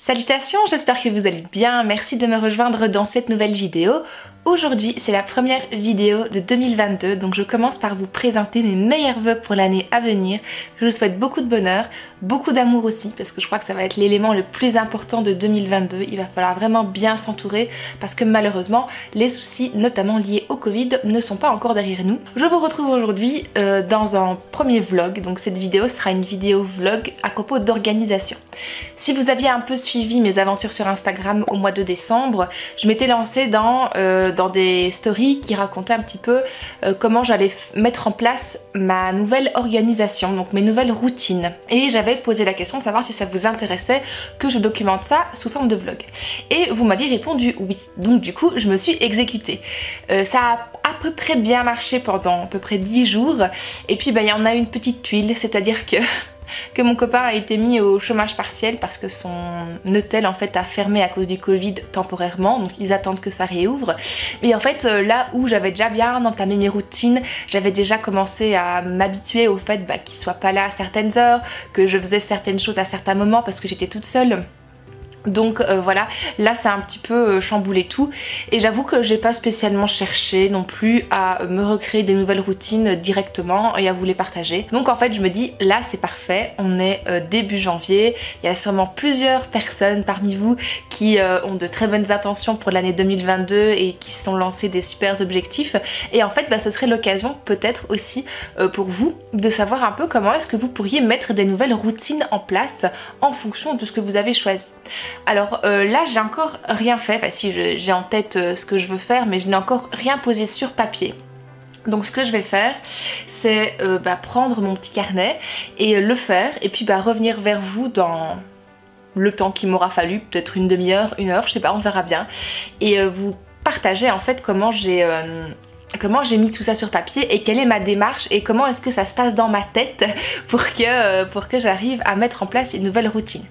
Salutations, j'espère que vous allez bien, merci de me rejoindre dans cette nouvelle vidéo. Aujourd'hui, c'est la première vidéo de 2022, donc je commence par vous présenter mes meilleurs vœux pour l'année à venir. Je vous souhaite beaucoup de bonheur, beaucoup d'amour aussi, parce que je crois que ça va être l'élément le plus important de 2022. Il va falloir vraiment bien s'entourer, parce que malheureusement, les soucis, notamment liés au Covid, ne sont pas encore derrière nous. Je vous retrouve aujourd'hui dans un premier vlog, donc cette vidéo sera une vidéo vlog à propos d'organisation. Si vous aviez un peu suivi mes aventures sur Instagram au mois de décembre, je m'étais lancée dans des stories qui racontaient un petit peu comment j'allais mettre en place ma nouvelle organisation, donc mes nouvelles routines. Et j'avais posé la question de savoir si ça vous intéressait que je documente ça sous forme de vlog. Et vous m'aviez répondu oui. Donc du coup, je me suis exécutée. Ça a à peu près bien marché pendant à peu près 10 jours. Et puis il y en a une petite tuile, c'est-à-dire que mon copain a été mis au chômage partiel parce que son hôtel en fait a fermé à cause du Covid temporairement, donc ils attendent que ça réouvre. Mais en fait là où j'avais déjà bien entamé mes routines, j'avais déjà commencé à m'habituer au fait qu'il soit pas là à certaines heures, que je faisais certaines choses à certains moments parce que j'étais toute seule. Donc voilà, là ça a un petit peu chamboulé tout et j'avoue que j'ai pas spécialement cherché non plus à me recréer des nouvelles routines directement et à vous les partager. Donc en fait je me dis là c'est parfait, on est début janvier, il y a sûrement plusieurs personnes parmi vous qui ont de très bonnes intentions pour l'année 2022 et qui se sont lancés des super objectifs et en fait ce serait l'occasion peut-être aussi pour vous de savoir un peu comment est-ce que vous pourriez mettre des nouvelles routines en place en fonction de ce que vous avez choisi. Alors là j'ai encore rien fait, enfin si j'ai en tête ce que je veux faire mais je n'ai encore rien posé sur papier. Donc ce que je vais faire c'est prendre mon petit carnet et le faire et puis revenir vers vous dans le temps qu'il m'aura fallu, peut-être une demi-heure, une heure, je sais pas, on verra bien. Et vous partager en fait comment j'ai mis tout ça sur papier et quelle est ma démarche et comment est-ce que ça se passe dans ma tête pour que j'arrive à mettre en place une nouvelle routine.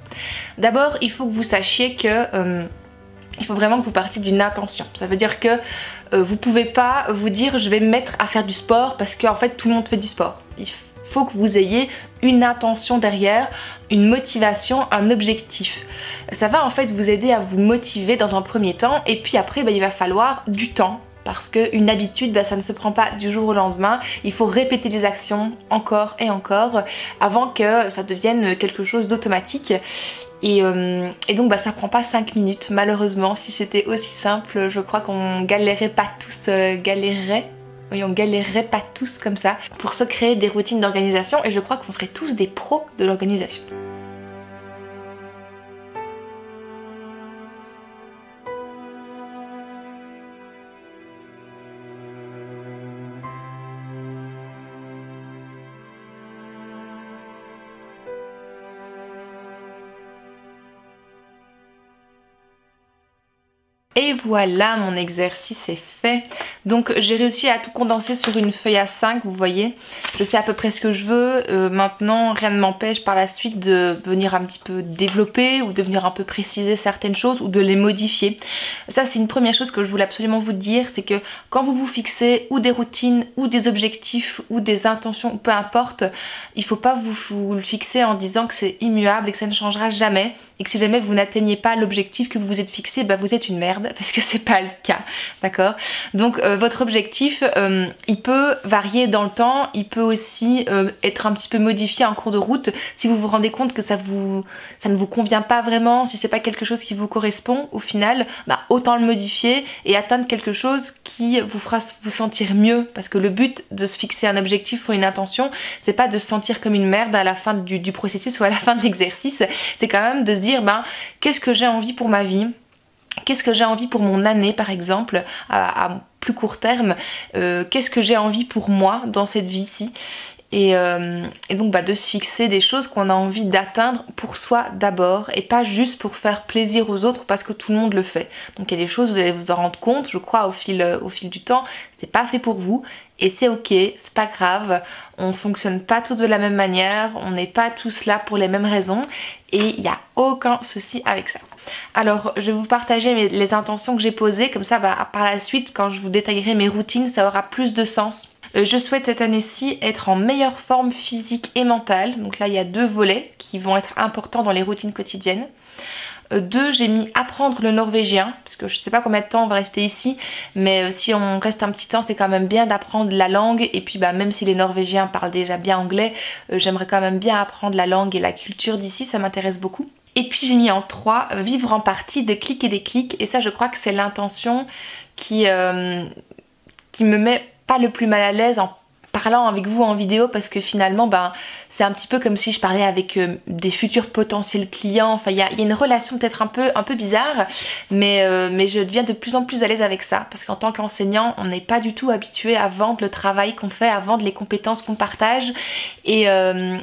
D'abord, il faut que vous sachiez que il faut vraiment que vous partiez d'une intention. Ça veut dire que vous pouvez pas vous dire je vais me mettre à faire du sport parce qu'en fait tout le monde fait du sport. Il faut que vous ayez une intention derrière, une motivation, un objectif. Ça va en fait vous aider à vous motiver dans un premier temps et puis après il va falloir du temps. Parce qu'une habitude, ça ne se prend pas du jour au lendemain. Il faut répéter les actions encore et encore avant que ça devienne quelque chose d'automatique. Et donc ça prend pas 5 minutes. Malheureusement, si c'était aussi simple, je crois qu'on galérerait pas tous, on galérerait pas tous comme ça pour se créer des routines d'organisation et je crois qu'on serait tous des pros de l'organisation. Et voilà, mon exercice est fait. Donc j'ai réussi à tout condenser sur une feuille A5, vous voyez. Je sais à peu près ce que je veux. Maintenant, rien ne m'empêche par la suite de venir un petit peu développer ou de venir un peu préciser certaines choses ou de les modifier. Ça, c'est une première chose que je voulais absolument vous dire, c'est que quand vous vous fixez ou des routines ou des objectifs ou des intentions, peu importe, il ne faut pas vous le fixer en disant que c'est immuable et que ça ne changera jamais. Et que si jamais vous n'atteignez pas l'objectif que vous vous êtes fixé, vous êtes une merde parce que c'est pas le cas, d'accord? Donc votre objectif, il peut varier dans le temps, il peut aussi être un petit peu modifié en cours de route si vous vous rendez compte que ça ne vous convient pas vraiment, si c'est pas quelque chose qui vous correspond au final, autant le modifier et atteindre quelque chose qui vous fera vous sentir mieux parce que le but de se fixer un objectif ou une intention, c'est pas de se sentir comme une merde à la fin du processus ou à la fin de l'exercice, c'est quand même de se dire qu'est-ce que j'ai envie pour ma vie, qu'est-ce que j'ai envie pour mon année par exemple à plus court terme, qu'est-ce que j'ai envie pour moi dans cette vie-ci et donc de se fixer des choses qu'on a envie d'atteindre pour soi d'abord et pas juste pour faire plaisir aux autres parce que tout le monde le fait. Donc il y a des choses, vous allez vous en rendre compte, je crois au fil du temps, c'est pas fait pour vous et c'est ok, c'est pas grave, on fonctionne pas tous de la même manière, on n'est pas tous là pour les mêmes raisons et il n'y a aucun souci avec ça. Alors je vais vous partager les intentions que j'ai posées, comme ça par la suite quand je vous détaillerai mes routines ça aura plus de sens. Je souhaite cette année-ci être en meilleure forme physique et mentale, donc là il y a deux volets qui vont être importants dans les routines quotidiennes. 2, j'ai mis apprendre le norvégien, parce que je sais pas combien de temps on va rester ici, mais si on reste un petit temps, c'est quand même bien d'apprendre la langue. Et puis même si les Norvégiens parlent déjà bien anglais, j'aimerais quand même bien apprendre la langue et la culture d'ici, ça m'intéresse beaucoup. Et puis j'ai mis en 3, vivre en partie de Clic et Déclic, et ça je crois que c'est l'intention qui me met pas le plus mal à l'aise en parlant avec vous en vidéo, parce que finalement c'est un petit peu comme si je parlais avec des futurs potentiels clients. Enfin il y a une relation peut-être un peu bizarre, mais je deviens de plus en plus à l'aise avec ça, parce qu'en tant qu'enseignant on n'est pas du tout habitué à vendre le travail qu'on fait, à vendre les compétences qu'on partage, et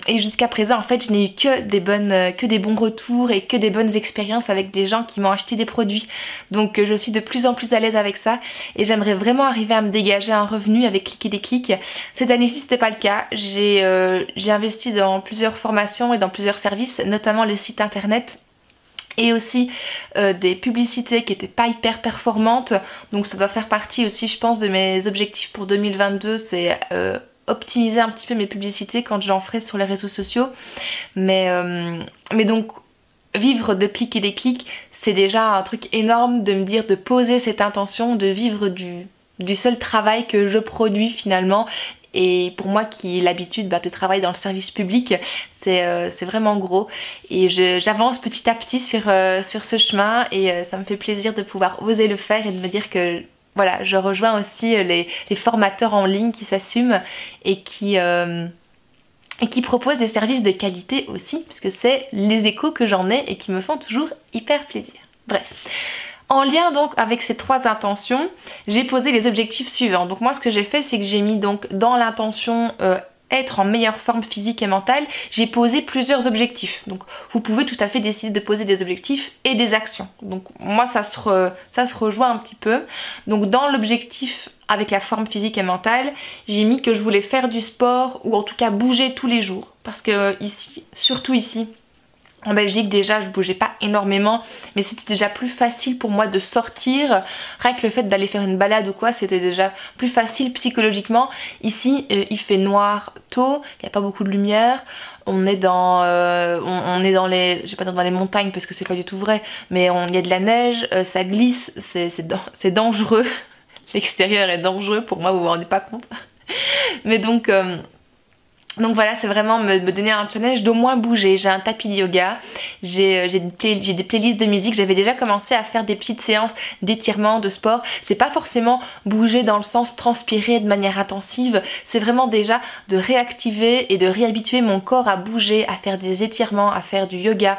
jusqu'à présent en fait je n'ai eu que des bons retours et que des bonnes expériences avec des gens qui m'ont acheté des produits. Donc je suis de plus en plus à l'aise avec ça, et j'aimerais vraiment arriver à me dégager un revenu avec Clic et Déclic. Cette année-ci c'était pas le cas, j'ai investi dans plusieurs formations et dans plusieurs services, notamment le site internet et aussi des publicités qui n'étaient pas hyper performantes, donc ça doit faire partie aussi je pense de mes objectifs pour 2022, c'est optimiser un petit peu mes publicités quand j'en ferai sur les réseaux sociaux, mais donc vivre de Clic et Déclic, c'est déjà un truc énorme de me dire, de poser cette intention de vivre du seul travail que je produis finalement. Et pour moi qui ai l'habitude de travailler dans le service public, c'est vraiment gros. Et j'avance petit à petit sur ce chemin, et ça me fait plaisir de pouvoir oser le faire et de me dire que voilà, je rejoins aussi les formateurs en ligne qui s'assument et qui proposent des services de qualité aussi, puisque c'est les échos que j'en ai et qui me font toujours hyper plaisir. Bref. En lien donc avec ces 3 intentions, j'ai posé les objectifs suivants. Donc moi ce que j'ai fait, c'est que j'ai mis donc dans l'intention être en meilleure forme physique et mentale, j'ai posé plusieurs objectifs. Donc vous pouvez tout à fait décider de poser des objectifs et des actions. Donc moi ça se rejoint un petit peu. Donc dans l'objectif avec la forme physique et mentale, j'ai mis que je voulais faire du sport, ou en tout cas bouger tous les jours. Parce que ici, surtout ici, en Belgique déjà je bougeais pas énormément, mais c'était déjà plus facile pour moi de sortir. Rien que le fait d'aller faire une balade ou quoi, c'était déjà plus facile psychologiquement. Ici il fait noir tôt, il n'y a pas beaucoup de lumière, on est dans les, je vais pas dire dans les montagnes parce que c'est pas du tout vrai, mais il y a de la neige, ça glisse, c'est dangereux. L'extérieur est dangereux pour moi, vous vous rendez pas compte. Mais donc voilà, c'est vraiment me donner un challenge d'au moins bouger. J'ai un tapis de yoga, j'ai des playlists de musique, j'avais déjà commencé à faire des petites séances d'étirement, de sport. C'est pas forcément bouger dans le sens transpirer de manière intensive, c'est vraiment déjà de réactiver et de réhabituer mon corps à bouger, à faire des étirements, à faire du yoga.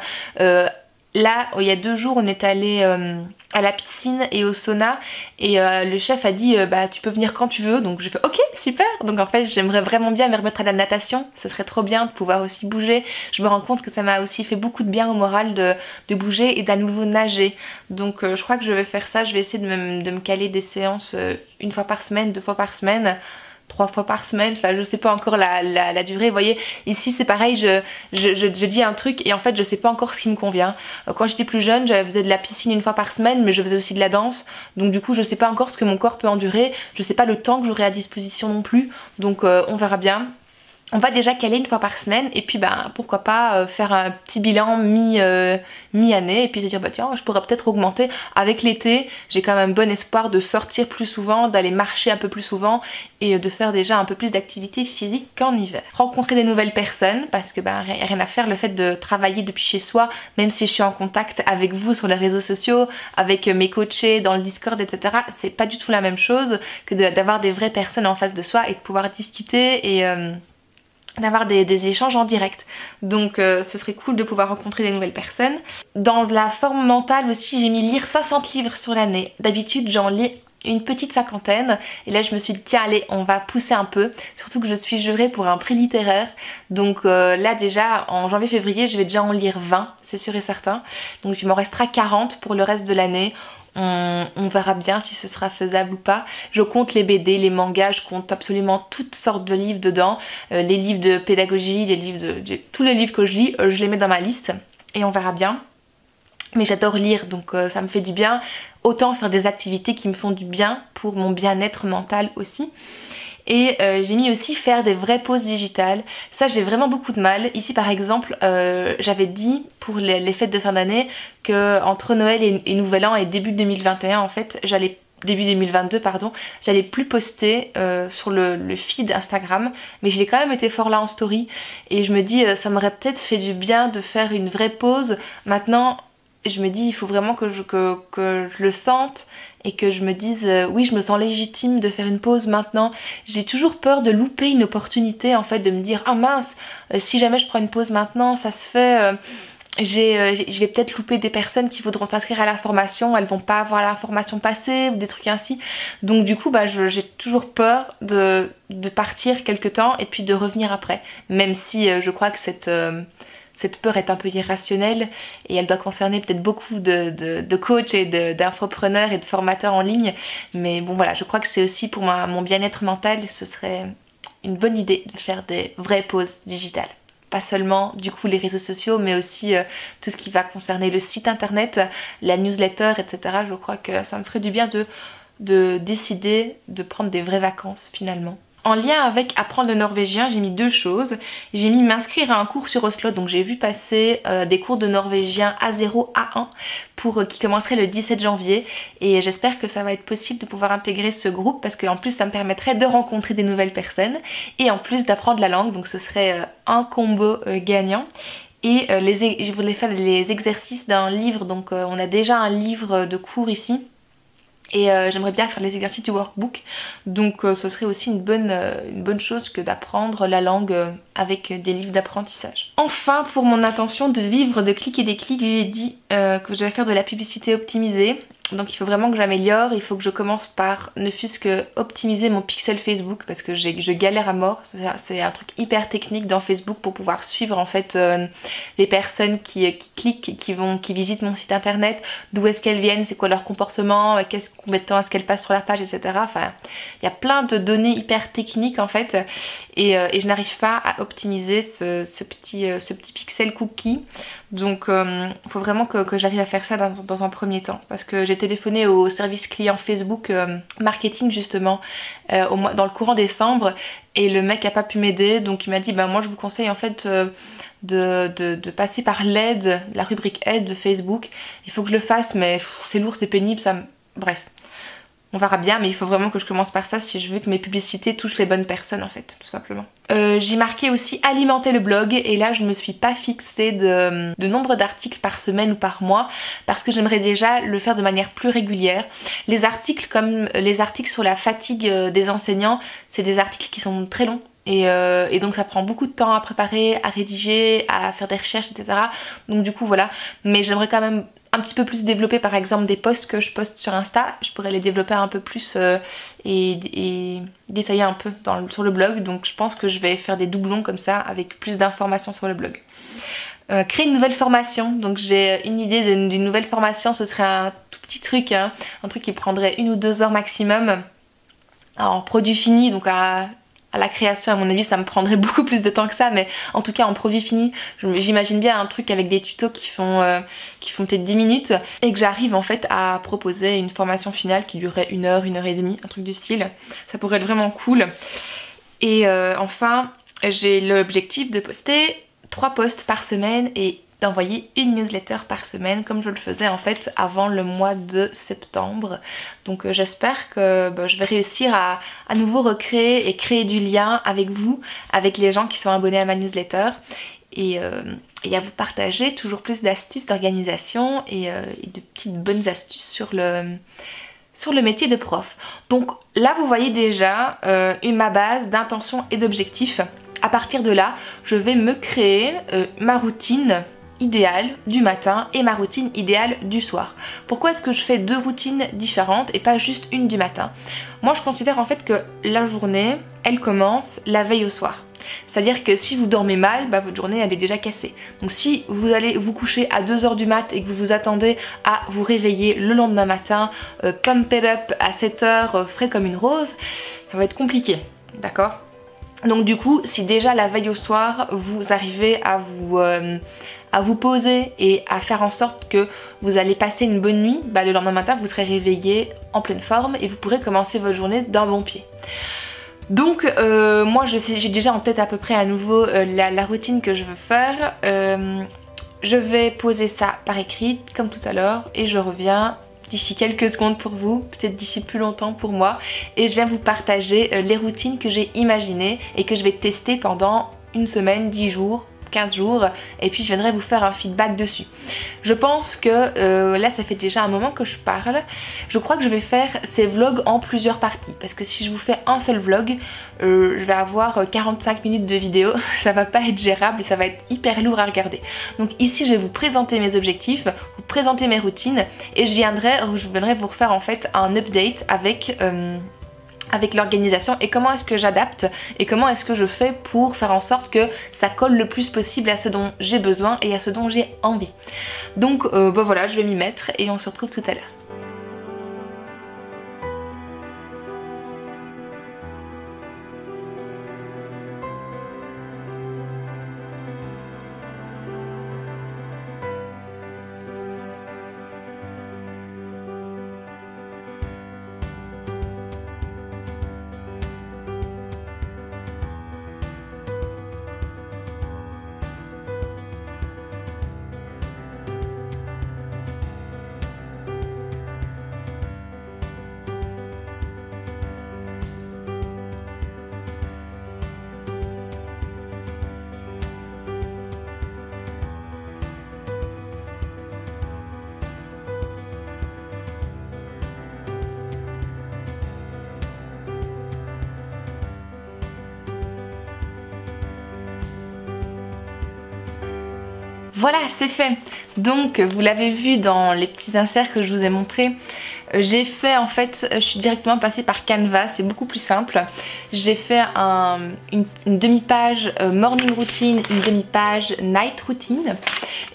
Là, il y a 2 jours, on est allé à la piscine et au sauna, et le chef a dit tu peux venir quand tu veux, donc j'ai fait ok super. Donc en fait j'aimerais vraiment bien me remettre à la natation, ce serait trop bien de pouvoir aussi bouger. Je me rends compte que ça m'a aussi fait beaucoup de bien au moral de bouger et d'à nouveau nager. Donc je crois que je vais faire ça, je vais essayer de me caler des séances 1 fois par semaine, 2 fois par semaine, 3 fois par semaine, enfin je sais pas encore la durée. Vous voyez, ici c'est pareil, je dis un truc et en fait je sais pas encore ce qui me convient. Quand j'étais plus jeune, je faisais de la piscine 1 fois par semaine, mais je faisais aussi de la danse, donc du coup je sais pas encore ce que mon corps peut endurer, je sais pas le temps que j'aurai à disposition non plus, donc on verra bien. On va déjà caler 1 fois par semaine, et puis pourquoi pas faire un petit bilan mi-année, et puis se dire tiens, je pourrais peut-être augmenter. Avec l'été, j'ai quand même bon espoir de sortir plus souvent, d'aller marcher un peu plus souvent, et de faire déjà un peu plus d'activité physique qu'en hiver. Rencontrer des nouvelles personnes, parce que rien à faire, le fait de travailler depuis chez soi, même si je suis en contact avec vous sur les réseaux sociaux, avec mes coachés dans le Discord, etc., c'est pas du tout la même chose que d'avoir des vraies personnes en face de soi et de pouvoir discuter et d'avoir des échanges en direct. Donc ce serait cool de pouvoir rencontrer des nouvelles personnes. Dans la forme mentale aussi, j'ai mis lire 60 livres sur l'année. D'habitude j'en lis une petite 50aine, et là je me suis dit tiens allez, on va pousser un peu, surtout que je suis jurée pour un prix littéraire, donc là déjà en janvier-février je vais déjà en lire 20, c'est sûr et certain, donc il m'en restera 40 pour le reste de l'année. On verra bien si ce sera faisable ou pas. Je compte les BD, les mangas, je compte absolument toutes sortes de livres dedans, les livres de pédagogie, tous les livres que je lis, je les mets dans ma liste et on verra bien. Mais j'adore lire, donc ça me fait du bien. Autant faire des activités qui me font du bien pour mon bien-être mental aussi. Et j'ai mis aussi faire des vraies pauses digitales. Ça j'ai vraiment beaucoup de mal. Ici par exemple j'avais dit pour les fêtes de fin d'année que entre Noël et Nouvel An et début 2021 en fait début 2022 pardon, j'allais plus poster sur le feed Instagram, mais j'ai quand même été fort là en story et je me dis ça m'aurait peut-être fait du bien de faire une vraie pause. Maintenant je me dis il faut vraiment que je le sente et que je me dise oui je me sens légitime de faire une pause maintenant. J'ai toujours peur de louper une opportunité en fait, de me dire ah mince si jamais je prends une pause maintenant ça se fait je vais peut-être louper des personnes qui voudront s'inscrire à la formation, elles vont pas avoir l'information passée ou des trucs ainsi. Donc du coup j'ai toujours peur de partir quelque temps et puis de revenir après. Même si je crois que cette peur est un peu irrationnelle et elle doit concerner peut-être beaucoup de coachs et d'infopreneurs et de formateurs en ligne. Mais bon voilà, je crois que c'est aussi pour mon bien-être mental, ce serait une bonne idée de faire des vraies pauses digitales. Pas seulement du coup les réseaux sociaux, mais aussi tout ce qui va concerner le site internet, la newsletter, etc. Je crois que ça me ferait du bien de décider de prendre des vraies vacances finalement. En lien avec apprendre le norvégien, j'ai mis deux choses. J'ai mis m'inscrire à un cours sur Oslo, donc j'ai vu passer des cours de norvégien A0, A1 qui commencerait le 17 janvier et j'espère que ça va être possible de pouvoir intégrer ce groupe parce qu'en plus ça me permettrait de rencontrer des nouvelles personnes et en plus d'apprendre la langue, donc ce serait un combo gagnant. Et je voulais faire les exercices d'un livre, donc on a déjà un livre de cours ici. Et j'aimerais bien faire les exercices du workbook, donc ce serait aussi une bonne chose que d'apprendre la langue avec des livres d'apprentissage. Enfin, pour mon intention de vivre de clics et des clics, j'ai dit que je vais faire de la publicité optimisée. Donc il faut vraiment que j'améliore, il faut que je commence par ne fût-ce que optimiser mon pixel Facebook parce que je galère à mort. C'est un truc hyper technique dans Facebook pour pouvoir suivre en fait les personnes qui cliquent, qui visitent mon site internet, d'où est-ce qu'elles viennent, c'est quoi leur comportement, combien de temps est-ce qu'elles passent sur la page, etc. Enfin, il y a plein de données hyper techniques en fait et je n'arrive pas à optimiser ce petit pixel cookie. Donc il faut vraiment que j'arrive à faire ça dans un premier temps parce que j'ai téléphoné au service client Facebook marketing justement dans le courant décembre et le mec a pas pu m'aider, donc il m'a dit bah moi je vous conseille en fait de passer par l'aide, la rubrique aide de Facebook. Il faut que je le fasse mais c'est lourd, c'est pénible, bref. On verra bien, mais il faut vraiment que je commence par ça si je veux que mes publicités touchent les bonnes personnes en fait, tout simplement. J'ai marqué aussi alimenter le blog et là je me suis pas fixée de nombre d'articles par semaine ou par mois parce que j'aimerais déjà le faire de manière plus régulière. Les articles comme les articles sur la fatigue des enseignants, c'est des articles qui sont très longs. Et donc ça prend beaucoup de temps à préparer, à rédiger, à faire des recherches, etc. Donc du coup voilà, mais j'aimerais quand même un petit peu plus développer par exemple des posts que je poste sur Insta. Je pourrais les développer un peu plus et détailler un peu sur le blog. Donc je pense que je vais faire des doublons comme ça avec plus d'informations sur le blog. Créer une nouvelle formation, donc j'ai une idée d'une nouvelle formation, ce serait un tout petit truc, hein, un truc qui prendrait 1 ou 2 heures maximum en produit fini, donc à la création à mon avis ça me prendrait beaucoup plus de temps que ça, mais en tout cas en produit fini j'imagine bien un truc avec des tutos qui font peut-être 10 minutes et que j'arrive en fait à proposer une formation finale qui durerait 1 heure, 1 heure et demie, un truc du style. Ça pourrait être vraiment cool. Et enfin j'ai l'objectif de poster 3 posts par semaine et d'envoyer une newsletter par semaine comme je le faisais en fait avant le mois de septembre. Donc j'espère que je vais réussir à nouveau recréer et créer du lien avec vous, avec les gens qui sont abonnés à ma newsletter et à vous partager toujours plus d'astuces d'organisation et de petites bonnes astuces sur le métier de prof. Donc là vous voyez déjà ma base d'intention et d'objectifs. À partir de là, je vais me créer ma routine idéale du matin et ma routine idéale du soir. Pourquoi est-ce que je fais 2 routines différentes et pas juste une du matin? Moi je considère en fait que la journée, elle commence la veille au soir. C'est-à-dire que si vous dormez mal, votre journée elle est déjà cassée. Donc si vous allez vous coucher à 2 h du mat et que vous vous attendez à vous réveiller le lendemain matin, pump it up à 7 h, frais comme une rose, ça va être compliqué, d'accord? Donc du coup, si déjà la veille au soir, vous arrivez à vous poser et à faire en sorte que vous allez passer une bonne nuit, le lendemain matin vous serez réveillé en pleine forme et vous pourrez commencer votre journée d'un bon pied. Donc moi j'ai déjà en tête à peu près à nouveau la routine que je veux faire. Je vais poser ça par écrit comme tout à l'heure et je reviens d'ici quelques secondes pour vous, peut-être d'ici plus longtemps pour moi, et je viens vous partager les routines que j'ai imaginées et que je vais tester pendant une semaine, 10 jours, 15 jours, et puis je viendrai vous faire un feedback dessus. Je pense que là ça fait déjà un moment que je parle, je crois que je vais faire ces vlogs en plusieurs parties, parce que si je vous fais un seul vlog, je vais avoir 45 minutes de vidéo, ça va pas être gérable, ça va être hyper lourd à regarder. Donc ici je vais vous présenter mes objectifs, vous présenter mes routines, et je viendrai vous refaire en fait un update avec l'organisation et comment est-ce que j'adapte et comment est-ce que je fais pour faire en sorte que ça colle le plus possible à ce dont j'ai besoin et à ce dont j'ai envie. Donc bah voilà, je vais m'y mettre et on se retrouve tout à l'heure. Voilà, c'est fait. Donc vous l'avez vu dans les petits inserts que je vous ai montrés, j'ai fait en fait, je suis directement passée par Canva, c'est beaucoup plus simple. J'ai fait une demi-page morning routine, une demi-page night routine.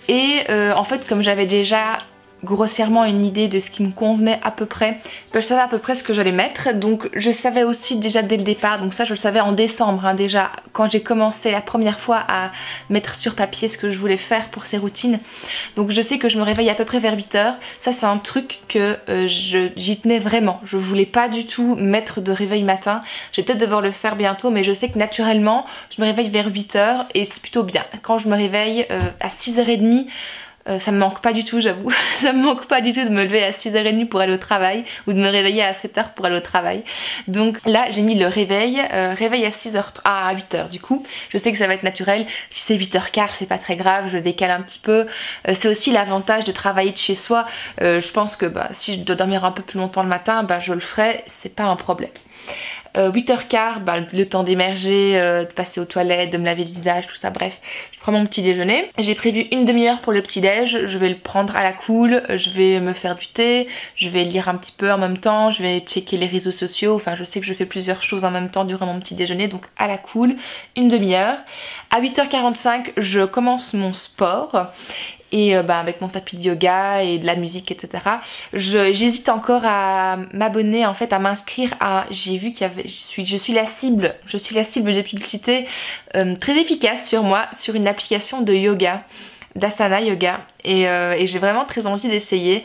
Et en fait comme j'avais déjà grossièrement une idée de ce qui me convenait à peu près, je savais à peu près ce que j'allais mettre, donc je savais aussi déjà dès le départ, donc ça je le savais en décembre hein, déjà quand j'ai commencé la première fois à mettre sur papier ce que je voulais faire pour ces routines. Donc je sais que je me réveille à peu près vers 8 h, ça c'est un truc que j'y tenais vraiment, je voulais pas du tout mettre de réveil matin, je vais peut-être devoir le faire bientôt, mais je sais que naturellement je me réveille vers 8 h et c'est plutôt bien. Quand je me réveille à 6h30, ça me manque pas du tout, j'avoue. Ça me manque pas du tout de me lever à 6h30 pour aller au travail ou de me réveiller à 7 h pour aller au travail. Donc là, j'ai mis le réveil à 8 h du coup. Je sais que ça va être naturel. Si c'est 8h15, c'est pas très grave, je décale un petit peu. C'est aussi l'avantage de travailler de chez soi. Je pense que si je dois dormir un peu plus longtemps le matin, je le ferai, c'est pas un problème. 8h15, le temps d'émerger, de passer aux toilettes, de me laver le visage, tout ça, bref, je prends mon petit déjeuner. J'ai prévu une demi-heure pour le petit déj, je vais le prendre à la cool, je vais me faire du thé, je vais lire un petit peu en même temps, je vais checker les réseaux sociaux, enfin je sais que je fais plusieurs choses en même temps durant mon petit déjeuner, donc à la cool, une demi-heure. À 8h45, je commence mon sport. Et avec mon tapis de yoga et de la musique, etc. J'hésite encore à m'abonner, en fait, à m'inscrire à... J'ai vu qu'il y avait... Je suis la cible de publicité très efficace sur moi, sur une application de yoga, d'Asana Yoga. Et j'ai vraiment très envie d'essayer.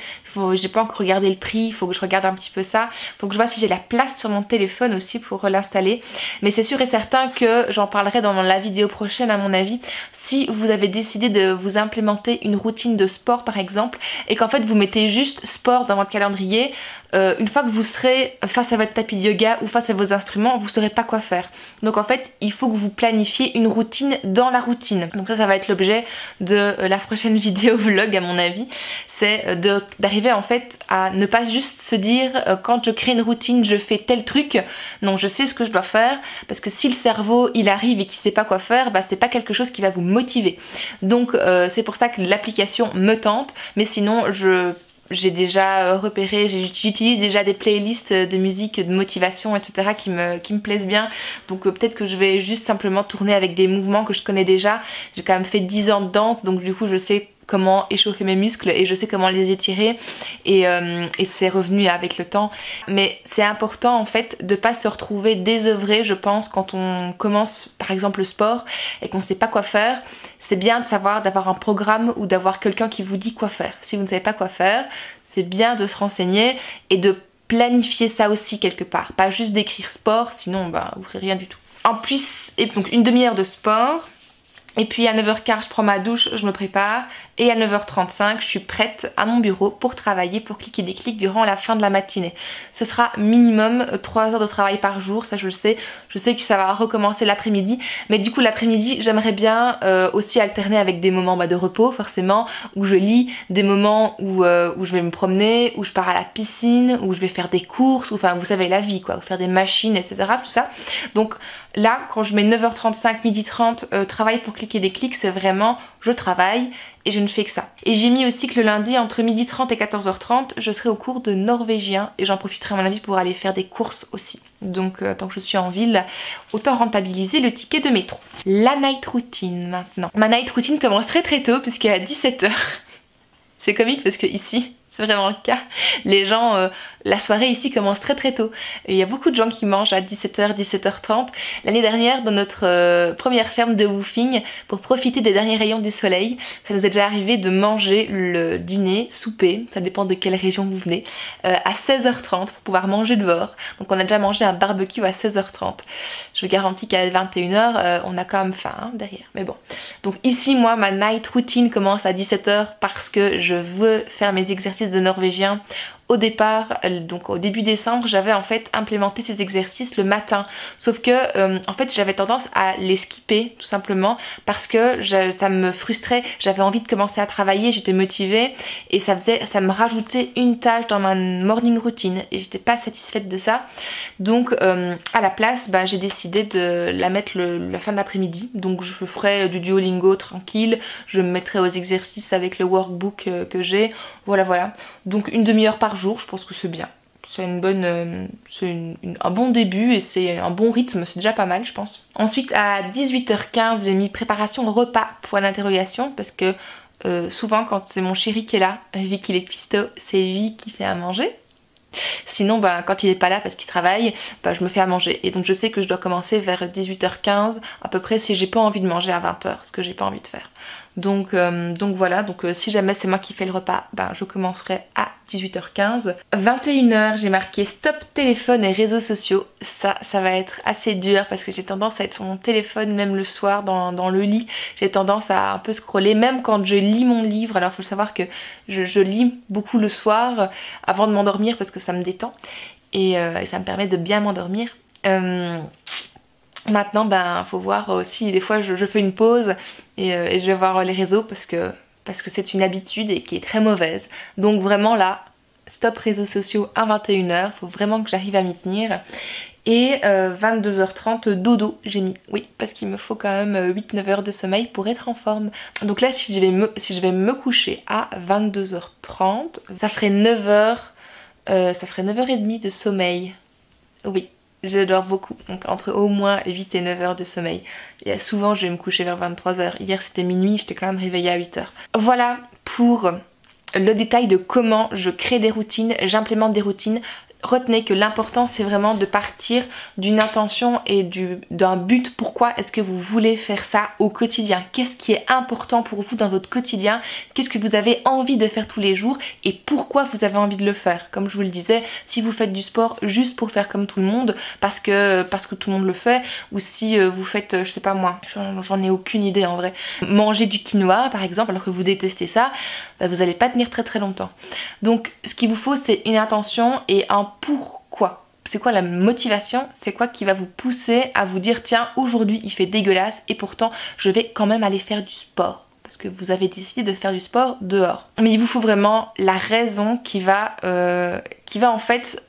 J'ai pas encore regardé le prix, il faut que je regarde un petit peu ça. Il faut que je vois si j'ai la place sur mon téléphone aussi pour l'installer. Mais c'est sûr et certain que j'en parlerai dans la vidéo prochaine à mon avis. Si vous avez décidé de vous implémenter une routine de sport par exemple, et qu'en fait vous mettez juste sport dans votre calendrier, une fois que vous serez face à votre tapis de yoga ou face à vos instruments, vous ne saurez pas quoi faire. Donc en fait, il faut que vous planifiez une routine dans la routine. Donc ça va être l'objet de la prochaine vidéo vlog à mon avis. C'est d'arriver en fait à ne pas juste se dire quand je crée une routine, je fais tel truc. Non, je sais ce que je dois faire parce que si le cerveau il arrive et qu'il ne sait pas quoi faire, c'est pas quelque chose qui va vous motiver. Donc c'est pour ça que l'application me tente, mais sinon j'ai déjà repéré, j'utilise déjà des playlists de musique, de motivation, etc. qui me plaisent bien. Donc peut-être que je vais juste simplement tourner avec des mouvements que je connais déjà. J'ai quand même fait 10 ans de danse, donc du coup je sais comment échauffer mes muscles et je sais comment les étirer et c'est revenu avec le temps. Mais c'est important en fait de pas se retrouver désœuvré, je pense, quand on commence par exemple le sport et qu'on sait pas quoi faire. C'est bien de savoir, d'avoir un programme ou d'avoir quelqu'un qui vous dit quoi faire. Si vous ne savez pas quoi faire, c'est bien de se renseigner et de planifier ça aussi quelque part. Pas juste d'écrire sport, sinon bah, vous ferez rien du tout. En plus, et donc une demi-heure de sport. Et puis à 9h15 je prends ma douche, je me prépare et à 9h35 je suis prête à mon bureau pour travailler, pour cliquer des clics durant la fin de la matinée. Ce sera minimum 3 heures de travail par jour, ça je le sais. Je sais que ça va recommencer l'après-midi, mais du coup l'après-midi j'aimerais bien aussi alterner avec des moments de repos forcément, où je lis, des moments où je vais me promener, où je pars à la piscine, où je vais faire des courses, ou, enfin vous savez la vie quoi, faire des machines etc. tout ça. Donc là quand je mets 9h35, 12h30 travail pour cliquer des clics, c'est vraiment je travaille et je ne fais que ça. Et j'ai mis aussi que le lundi entre 12h30 et 14h30 je serai au cours de norvégien et j'en profiterai à mon avis pour aller faire des courses aussi. Donc tant que je suis en ville, autant rentabiliser le ticket de métro. La night routine maintenant. Ma night routine commence très très tôt puisqu'à 17h. C'est comique parce que ici c'est vraiment le cas. Les gens, la soirée ici commence très très tôt. Il y a beaucoup de gens qui mangent à 17h, 17h30. L'année dernière, dans notre première ferme de woofing, pour profiter des derniers rayons du soleil, ça nous est déjà arrivé de manger le dîner, souper, ça dépend de quelle région vous venez, à 16h30 pour pouvoir manger dehors. Donc on a déjà mangé un barbecue à 16h30. Je vous garantis qu'à 21h, on a quand même faim derrière. Mais bon. Donc ici, moi, ma night routine commence à 17h parce que je veux faire mes exercices de norvégien. Au départ, donc au début décembre, j'avais en fait implémenté ces exercices le matin. Sauf que en fait j'avais tendance à les skipper tout simplement parce que ça me frustrait. J'avais envie de commencer à travailler, j'étais motivée et ça me rajoutait une tâche dans ma morning routine et j'étais pas satisfaite de ça. Donc à la place, j'ai décidé de la mettre la fin de l'après-midi. Donc je ferai du Duolingo tranquille, je me mettrai aux exercices avec le workbook que j'ai. Voilà. Donc une demi-heure par jour, je pense que c'est bien. C'est une bonne, un bon début et c'est un bon rythme, c'est déjà pas mal je pense. Ensuite à 18h15 j'ai mis préparation repas pour l'interrogation parce que souvent quand c'est mon chéri qui est là, vu qu'il est cuistot, c'est lui qui fait à manger. Sinon quand il est pas là parce qu'il travaille, je me fais à manger et donc je sais que je dois commencer vers 18h15 à peu près si j'ai pas envie de manger à 20h, ce que j'ai pas envie de faire. Donc voilà, si jamais c'est moi qui fais le repas, je commencerai à 18h15. 21h, j'ai marqué stop téléphone et réseaux sociaux. Ça va être assez dur parce que j'ai tendance à être sur mon téléphone même le soir dans le lit. J'ai tendance à un peu scroller, même quand je lis mon livre. Alors il faut savoir que je lis beaucoup le soir avant de m'endormir parce que ça me détend et ça me permet de bien m'endormir. Maintenant, faut voir aussi, des fois je fais une pause et je vais voir les réseaux parce que c'est une habitude et qui est très mauvaise. Donc vraiment là, stop réseaux sociaux à 21h, faut vraiment que j'arrive à m'y tenir. Et 22h30 dodo j'ai mis, oui, parce qu'il me faut quand même 8-9 heures de sommeil pour être en forme. Donc là si je vais me coucher à 22h30, ça ferait 9h, ça ferait 9h30 de sommeil. Oui. Je dors beaucoup, donc entre au moins 8 et 9 heures de sommeil. Et souvent je vais me coucher vers 23h. Hier c'était minuit, j'étais quand même réveillée à 8h. Voilà pour le détail de comment je crée des routines, j'implémente des routines. Retenez que l'important c'est vraiment de partir d'une intention et d'un but. Pourquoi est-ce que vous voulez faire ça au quotidien? Qu'est-ce qui est important pour vous dans votre quotidien? Qu'est-ce que vous avez envie de faire tous les jours et pourquoi vous avez envie de le faire? Comme je vous le disais, si vous faites du sport juste pour faire comme tout le monde parce que tout le monde le fait, ou si vous faites, je sais pas moi, j'en ai aucune idée en vrai, manger du quinoa par exemple alors que vous détestez ça, vous n'allez pas tenir très très longtemps. Donc ce qu'il vous faut c'est une intention et un pourquoi. C'est quoi la motivation? C'est quoi qui va vous pousser à vous dire tiens aujourd'hui il fait dégueulasse et pourtant je vais quand même aller faire du sport parce que vous avez décidé de faire du sport dehors. Mais il vous faut vraiment la raison qui va en fait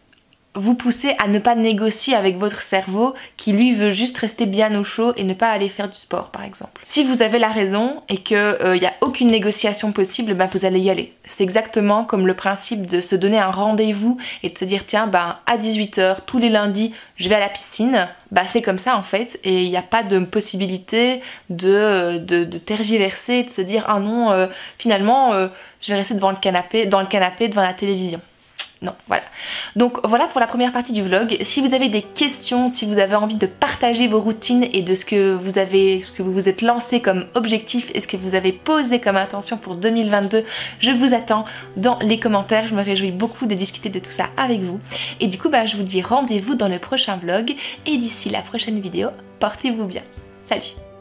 vous poussez à ne pas négocier avec votre cerveau qui lui veut juste rester bien au chaud et ne pas aller faire du sport par exemple. Si vous avez la raison et qu'il n'y a aucune négociation possible, vous allez y aller. C'est exactement comme le principe de se donner un rendez-vous et de se dire tiens à 18h tous les lundis je vais à la piscine. C'est comme ça en fait et il n'y a pas de possibilité de tergiverser, de se dire ah non finalement je vais rester devant le canapé devant la télévision. Non, voilà. Donc voilà pour la première partie du vlog. Si vous avez des questions, si vous avez envie de partager vos routines et de ce que vous vous êtes lancé comme objectif et ce que vous avez posé comme intention pour 2022, je vous attends dans les commentaires. Je me réjouis beaucoup de discuter de tout ça avec vous. Et du coup, je vous dis rendez-vous dans le prochain vlog. Et d'ici la prochaine vidéo, portez-vous bien. Salut!